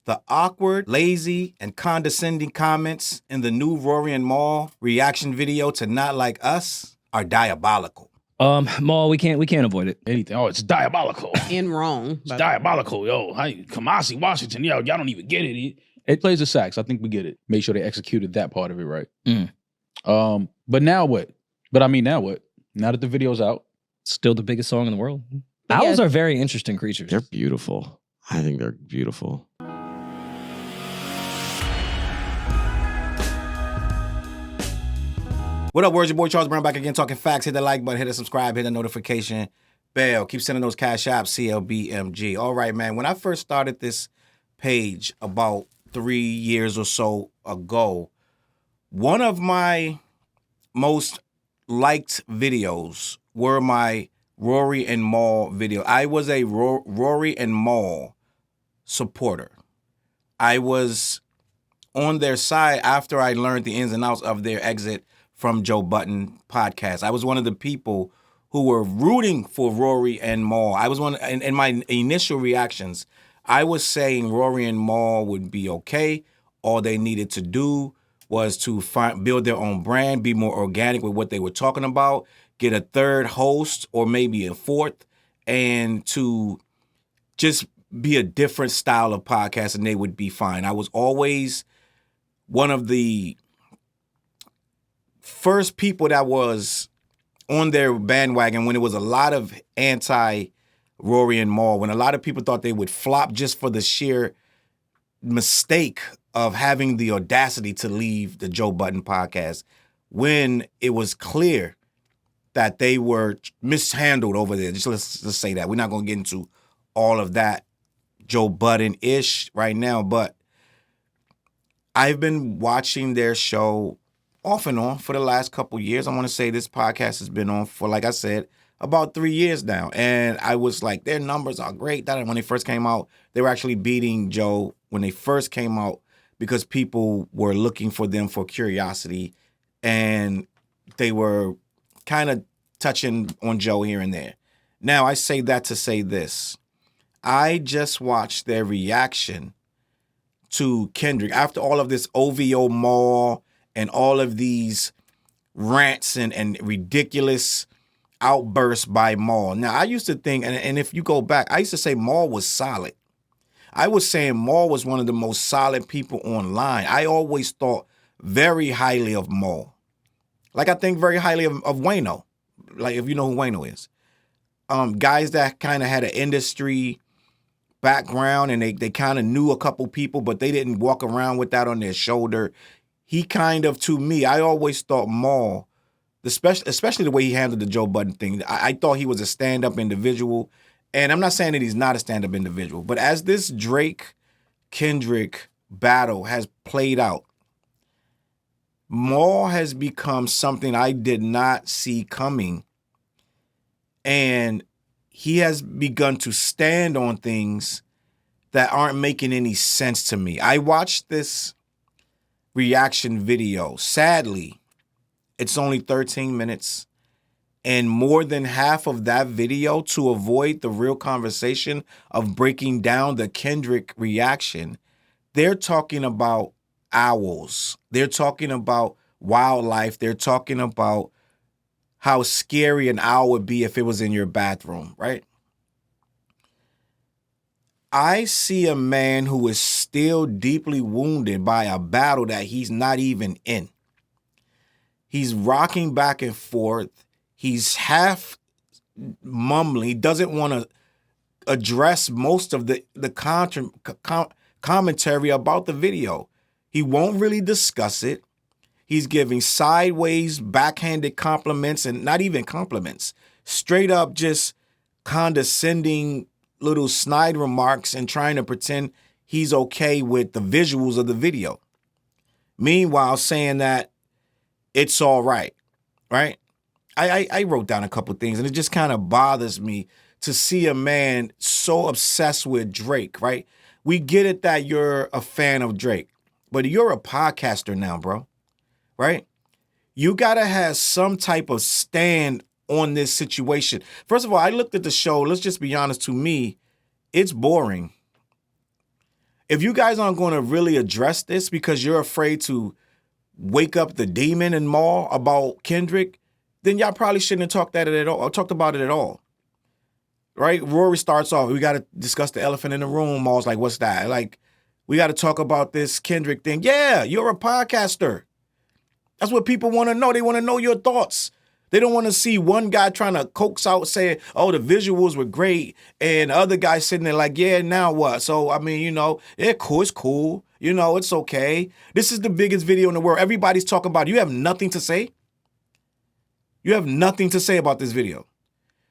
The awkward, lazy, and condescending comments in the new Rory and Mal reaction video to Not Like Us are diabolical. Mal, we can't avoid it. Anything. Oh, it's diabolical. And wrong. It's diabolical, yo. Kamasi, Washington, yo, y'all don't even get it. It plays the sax. I think we get it. Make sure they executed that part of it right. But now what? Now what? Now that the video's out. Still the biggest song in the world. Owls are very interesting creatures. They're beautiful. I think they're beautiful. What up, words? Your boy Charles Brown back again talking facts. Hit the like button, hit the subscribe, hit the notification bell. Keep sending those Cashapp, CLBMG. All right, man. When I first started this page about 3 years or so ago, one of my most liked videos were my Rory and Mal video. I was a Rory and Mal supporter. I was on their side after I learned the ins and outs of their exit from Joe Budden podcast. I was one of the people who were rooting for Rory and Mal. I was in my initial reactions, I was saying Rory and Mal would be okay. All they needed to do was to build their own brand, be more organic with what they were talking about, get a third host or maybe a fourth, and to just be a different style of podcast, and they would be fine. I was always one of the first people that was on their bandwagon when it was a lot of anti-Rory and Mal, when a lot of people thought they would flop just for the sheer mistake of having the audacity to leave the Joe Budden podcast, when it was clear that they were mishandled over there. Let's say that. We're not going to get into all of that Joe Budden-ish right now, but I've been watching their show off and on for the last couple years. I want to say this podcast has been on for, like I said, about 3 years now. And I was like, their numbers are great. That when they first came out, they were actually beating Joe when they first came out because people were looking for them for curiosity. And they were kind of touching on Joe here and there. Now, I say that to say this. I just watched their reaction to Kendrick after all of this OVO Mal and all of these rants and ridiculous outbursts by Mal. Now, I used to think, and if you go back, I used to say Mal was solid. I was saying Mal was one of the most solid people online. I always thought very highly of Mal. Like I think very highly of Wayno. Like if you know who Wayno is. Guys that kind of had an industry background and they kind of knew a couple people, but they didn't walk around with that on their shoulder. He kind of, to me, I always thought Mal, especially the way he handled the Joe Budden thing, I thought he was a stand-up individual. And I'm not saying that he's not a stand-up individual, but as this Drake-Kendrick battle has played out, Mal has become something I did not see coming. And he has begun to stand on things that aren't making any sense to me. I watched this reaction video. Sadly, it's only 13 minutes. And more than half of that video, to avoid the real conversation of breaking down the Kendrick reaction, they're talking about owls. They're talking about wildlife. They're talking about how scary an owl would be if it was in your bathroom, right? I see a man who is still deeply wounded by a battle that he's not even in. He's rocking back and forth. He's half mumbling. He doesn't want to address most of the commentary about the video. He won't really discuss it. He's giving sideways, backhanded compliments, and not even compliments. Straight up just condescending little snide remarks and trying to pretend he's okay with the visuals of the video. Meanwhile, saying that it's all right, right? I wrote down a couple things, and it just kind of bothers me to see a man so obsessed with Drake, right? We get it that you're a fan of Drake, but you're a podcaster now, bro, right? You got to have some type of stand on this situation. First of all, I looked at the show. Let's just be honest. To me, it's boring. if you guys aren't going to really address this because you're afraid to wake up the demon and Mal about Kendrick, then y'all probably shouldn't have talked about it at all. Right? Rory starts off, we got to discuss the elephant in the room. Mal's like, what's that? Like, we got to talk about this Kendrick thing. Yeah, you're a podcaster. That's what people want to know. They want to know your thoughts. They don't want to see one guy trying to coax out saying, oh, the visuals were great, and the other guy sitting there like, yeah, now what? So, I mean, you know, it's cool. You know, it's okay. This is the biggest video in the world. Everybody's talking about it. You have nothing to say? You have nothing to say about this video.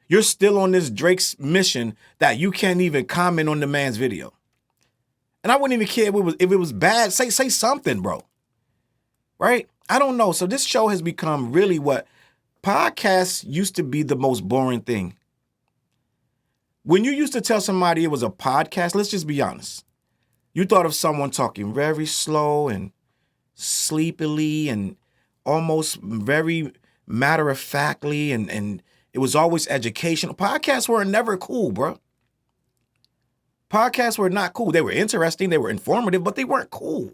You're still on this Drake's mission that you can't even comment on the man's video. And I wouldn't even care if it was bad. Say something, bro. Right? I don't know. So this show has become really what podcasts used to be the most boring thing. When you used to tell somebody it was a podcast, let's just be honest. You thought of someone talking very slow and sleepily and almost very matter-of-factly and it was always educational. Podcasts were never cool, bro. Podcasts were not cool. They were interesting, they were informative, but they weren't cool.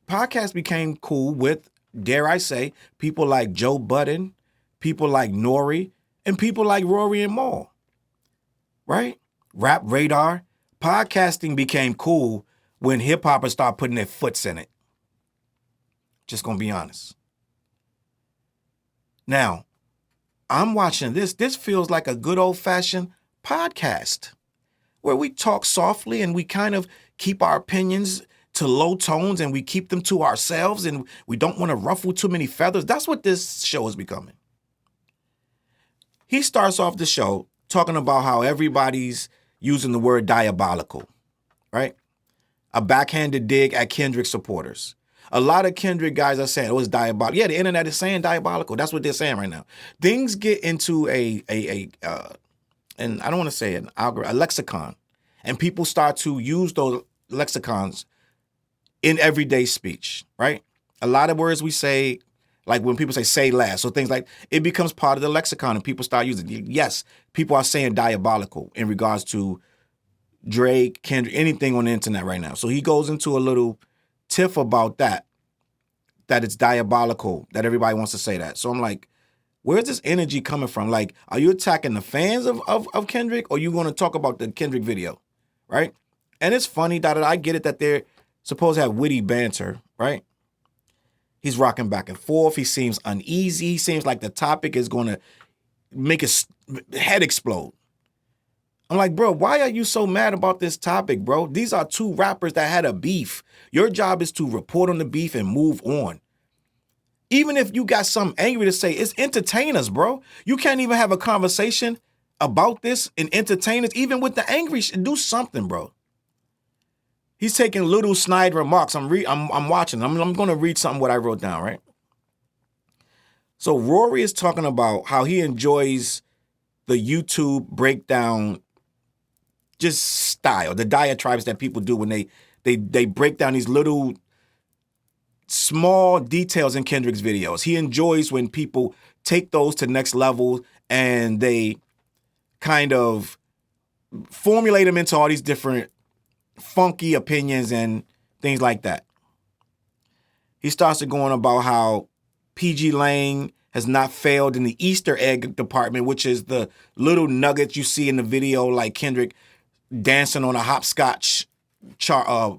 Podcasts became cool with, dare I say, people like Joe Budden, people like Nori, and people like Rory and Mal. Right? Rap Radar. Podcasting became cool when hip-hoppers started putting their foots in it. Just gonna be honest. Now, I'm watching this. This feels like a good old-fashioned podcast where we talk softly and we kind of keep our opinions to low tones and we keep them to ourselves and we don't want to ruffle too many feathers. That's what this show is becoming. He starts off the show talking about how everybody's using the word diabolical, right? A backhanded dig at Kendrick supporters. A lot of Kendrick guys are saying, oh, it's diabolical. Yeah, the internet is saying diabolical. That's what they're saying right now. Things get into and I don't want to say an algorithm, a lexicon, and people start to use those lexicons in everyday speech, right? A lot of words we say, like when people say less, so things like, it becomes part of the lexicon and people start using it. Yes, people are saying diabolical in regards to Drake, Kendrick, anything on the internet right now. So he goes into a little tiff about that it's diabolical, that everybody wants to say that. So I'm like, where's this energy coming from? Like, are you attacking the fans of Kendrick, or are you going to talk about the Kendrick video, right? And it's funny that I get it that they're supposed to have witty banter, right? He's rocking back and forth. He seems uneasy. He seems like the topic is going to make his head explode. I'm like, bro, why are you so mad about this topic, bro? These are two rappers that had a beef. Your job is to report on the beef and move on. Even if you got something angry to say, it's entertain us, bro. You can't even have a conversation about this and entertain us, even with the angry shit. Do something, bro. He's taking little snide remarks. I'm watching. I'm going to read something what I wrote down, right? So Rory is talking about how he enjoys the YouTube breakdown just style, the diatribes that people do when they break down these little small details in Kendrick's videos. He enjoys when people take those to next level and they kind of formulate them into all these different funky opinions and things like that. He starts to go on about how PG Lang has not failed in the Easter egg department, which is the little nuggets you see in the video, like Kendrick dancing on a hopscotch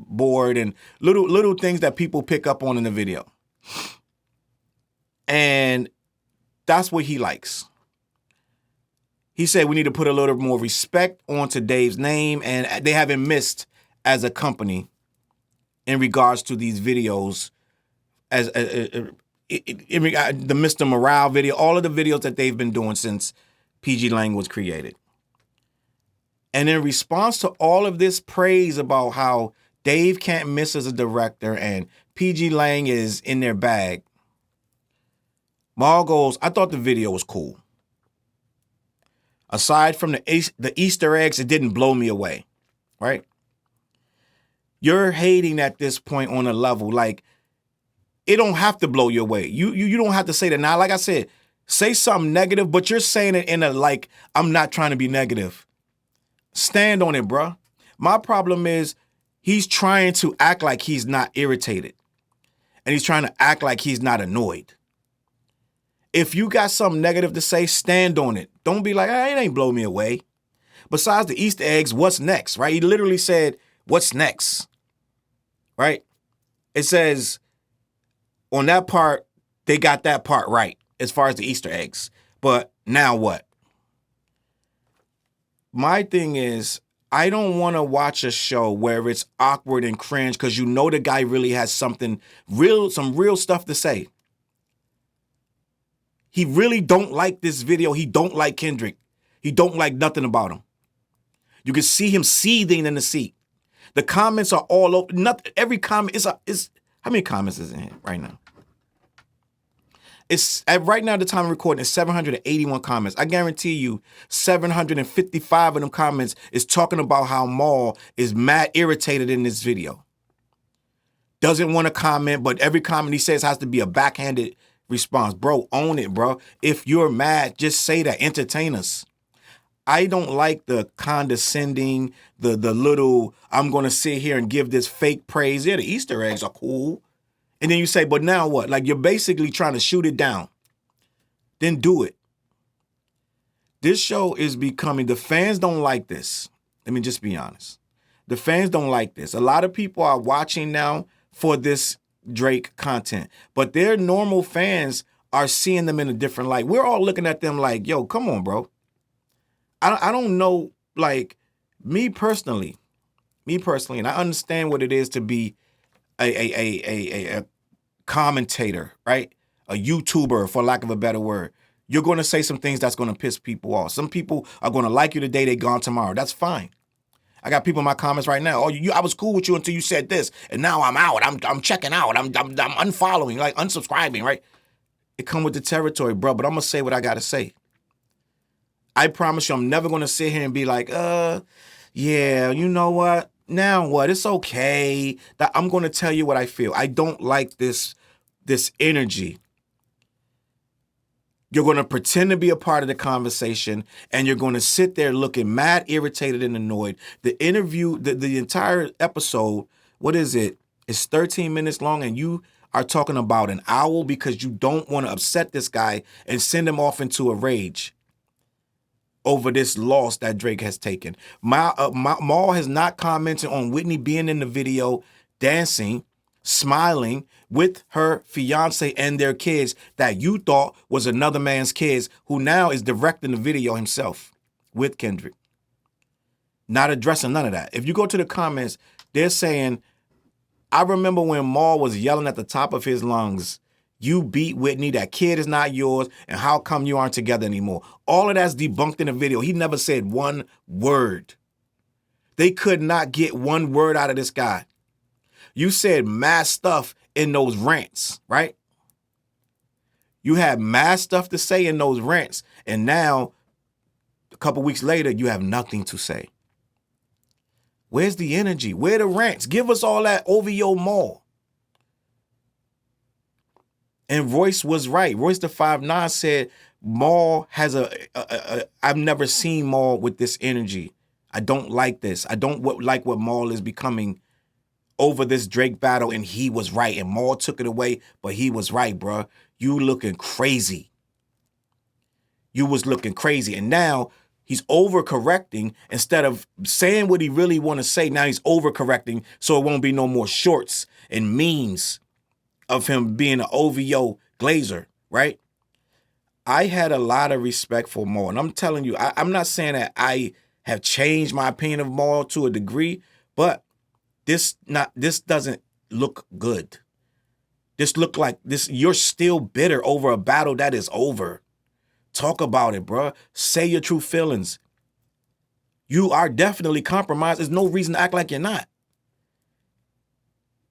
board and little things that people pick up on in the video. And that's what he likes. He said we need to put a little more respect onto Dave's name, and they haven't missed as a company in regards to these videos, as the Mr. Morale video, all of the videos that they've been doing since PG Lang was created. And in response to all of this praise about how Dave can't miss as a director and PG Lang is in their bag, Mal goes, I thought the video was cool. Aside from the Easter eggs, it didn't blow me away, right? You're hating at this point on a level, like, it don't have to blow you away. You don't have to say that. Now, like I said, say something negative, but you're saying it in a, like, I'm not trying to be negative. Stand on it, bruh. My problem is he's trying to act like he's not irritated. And he's trying to act like he's not annoyed. If you got something negative to say, stand on it. Don't be like, it ain't blow me away. Besides the Easter eggs, what's next, right? He literally said, what's next, right? It says on that part, they got that part right as far as the Easter eggs. But now what? My thing is, I don't want to watch a show where it's awkward and cringe because you know the guy really has some real stuff to say. He really don't like this video. He don't like Kendrick. He don't like nothing about him. You can see him seething in the seat. The comments are all over. Every comment is how many comments is in here right now? It's right now, the time of recording is 781 comments. I guarantee you 755 of them comments is talking about how Mal is mad irritated in this video. Doesn't want to comment, but every comment he says has to be a backhanded response. Bro, own it, bro. If you're mad, just say that. Entertain us. I don't like the condescending, the little, I'm going to sit here and give this fake praise. Yeah, the Easter eggs are cool. And then you say, but now what? Like, you're basically trying to shoot it down. Then do it. This show is becoming, the fans don't like this. Let me just be honest. The fans don't like this. A lot of people are watching now for this Drake content, but their normal fans are seeing them in a different light. We're all looking at them like, yo, come on, bro. I don't know, like, me personally, and I understand what it is to be a commentator, right? A YouTuber, for lack of a better word. You're going to say some things that's going to piss people off. Some people are going to like you today, they gone tomorrow. That's fine. I got people in my comments right now. Oh, I was cool with you until you said this, and now I'm out. I'm checking out. I'm unfollowing, like unsubscribing, right? It come with the territory, bro. But I'm gonna say what I gotta say. I promise you, I'm never gonna sit here and be like, yeah, you know what? Now what? It's okay. I'm gonna tell you what I feel. I don't like this energy. You're going to pretend to be a part of the conversation, and you're going to sit there looking mad, irritated, and annoyed. The interview, the entire episode, what is it? It's 13 minutes long, and you are talking about an owl because you don't want to upset this guy and send him off into a rage over this loss that Drake has taken. Mal has not commented on Whitney being in the video, dancing, smiling with her fiance and their kids that you thought was another man's kids, who now is directing the video himself with Kendrick. Not addressing none of that. If you go to the comments, they're saying, I remember when Mal was yelling at the top of his lungs, you beat Whitney, that kid is not yours, and how come you aren't together anymore? All of that's debunked in the video. He never said one word. They could not get one word out of this guy. You said mad stuff in those rants, right? You had mad stuff to say in those rants, and now, a couple weeks later, you have nothing to say. Where's the energy? Where are the rants? Give us all that OVO Mal. And Royce was right. Royce the 5'9" said Mal has I've never seen Mal with this energy. I don't like this. I don't like what Mal is becoming over this Drake battle, and he was right. And Mal took it away, but he was right, bro. You looking crazy. You was looking crazy. And now he's overcorrecting instead of saying what he really want to say. Now he's overcorrecting so it won't be no more shorts and memes of him being an OVO glazer, right? I had a lot of respect for Mal. And I'm telling you, I'm not saying that I have changed my opinion of Mal to a degree, but this doesn't look good. This look like this. You're still bitter over a battle that is over. Talk about it, bro. Say your true feelings. You are definitely compromised. There's no reason to act like you're not.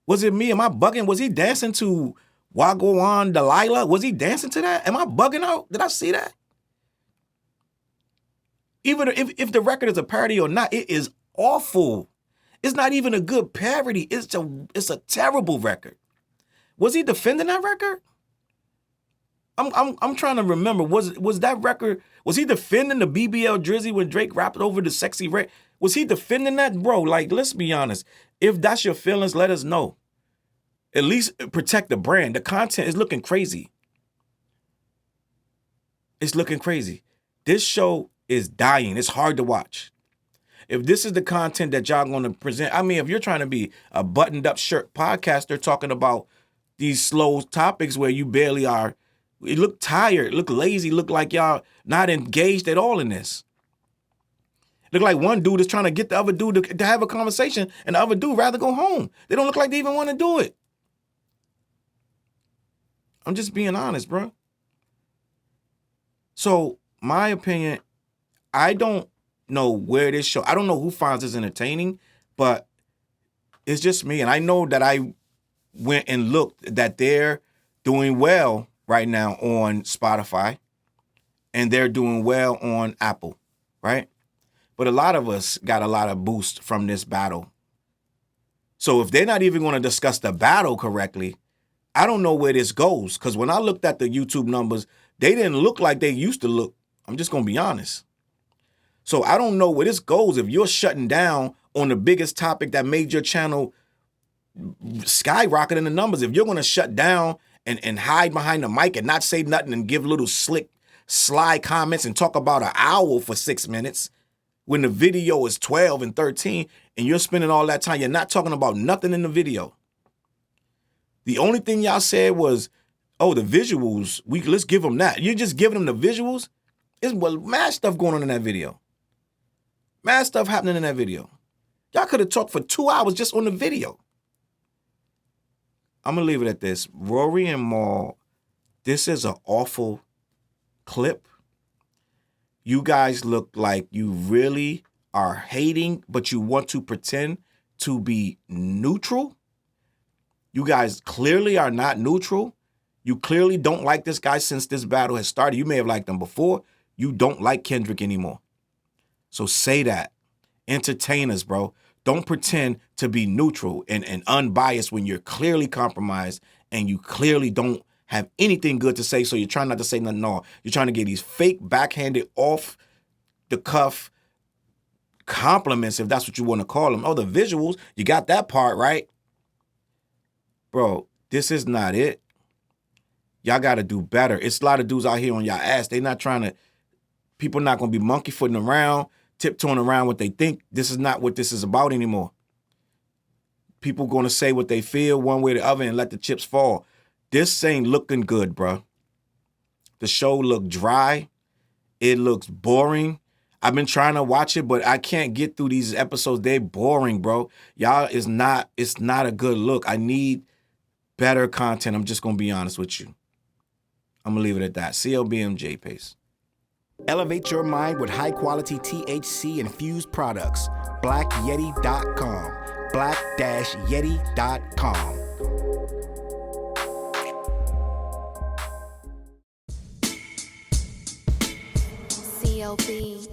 Was it me? Am I bugging? Was he dancing to Wagwan Delilah? Was he dancing to that? Am I bugging out? Did I see that? Even if the record is a parody or not, it is awful. It's not even a good parody. It's a terrible record. Was he defending that record? I'm trying to remember. Was that record? Was he defending the BBL Drizzy when Drake rapped over the Sexy Red? Was he defending that? Bro, like, let's be honest. If that's your feelings, let us know. At least protect the brand. The content is looking crazy. It's looking crazy. This show is dying. It's hard to watch. If this is the content that y'all going to present, I mean, if you're trying to be a buttoned-up shirt podcaster talking about these slow topics where you barely are, you look tired, look lazy, look like y'all not engaged at all in this. Look like one dude is trying to get the other dude to have a conversation, and the other dude rather go home. They don't look like they even want to do it. I'm just being honest, bro. So, my opinion, I don't know where this show, I don't know who finds this entertaining, but it's just me. And I know that I went and looked that they're doing well right now on Spotify, and they're doing well on Apple, right? But a lot of us got a lot of boost from this battle. So if they're not even going to discuss the battle correctly, I don't know where this goes. Because when I looked at the YouTube numbers, they didn't look like they used to look. I'm just going to be honest. So I don't know where this goes if you're shutting down on the biggest topic that made your channel skyrocket in the numbers. If you're going to shut down and hide behind the mic and not say nothing and give little slick, sly comments and talk about an owl for 6 minutes, when the video is 12 and 13 and you're spending all that time, you're not talking about nothing in the video. The only thing y'all said was, oh, the visuals, let's give them that. You're just giving them the visuals? There's mad stuff going on in that video. Mad stuff happening in that video. Y'all could have talked for 2 hours just on the video. I'm going to leave it at this. Rory and Mal, this is an awful clip. You guys look like you really are hating, but you want to pretend to be neutral. You guys clearly are not neutral. You clearly don't like this guy since this battle has started. You may have liked him before. You don't like Kendrick anymore. So say that. Entertain us, bro. Don't pretend to be neutral and unbiased when you're clearly compromised and you clearly don't have anything good to say, so you're trying not to say nothing at all. You're trying to get these fake, backhanded, off-the-cuff compliments, if that's what you want to call them. Oh, the visuals, you got that part right. Bro, this is not it. Y'all got to do better. It's a lot of dudes out here on y'all ass. They not trying to, people not going to be monkey-footing around, tiptoeing around what they think. This is not what this is about anymore. People going to say what they feel one way or the other and let the chips fall. This ain't looking good, bro. The show looked dry. It looks boring. I've been trying to watch it, but I can't get through these episodes. They're boring, bro. Y'all, it's not a good look. I need better content. I'm just going to be honest with you. I'm going to leave it at that. CLBMG, peace. Elevate your mind with high-quality THC-infused products. BlackYeti.com. Black-Yeti.com. CLB.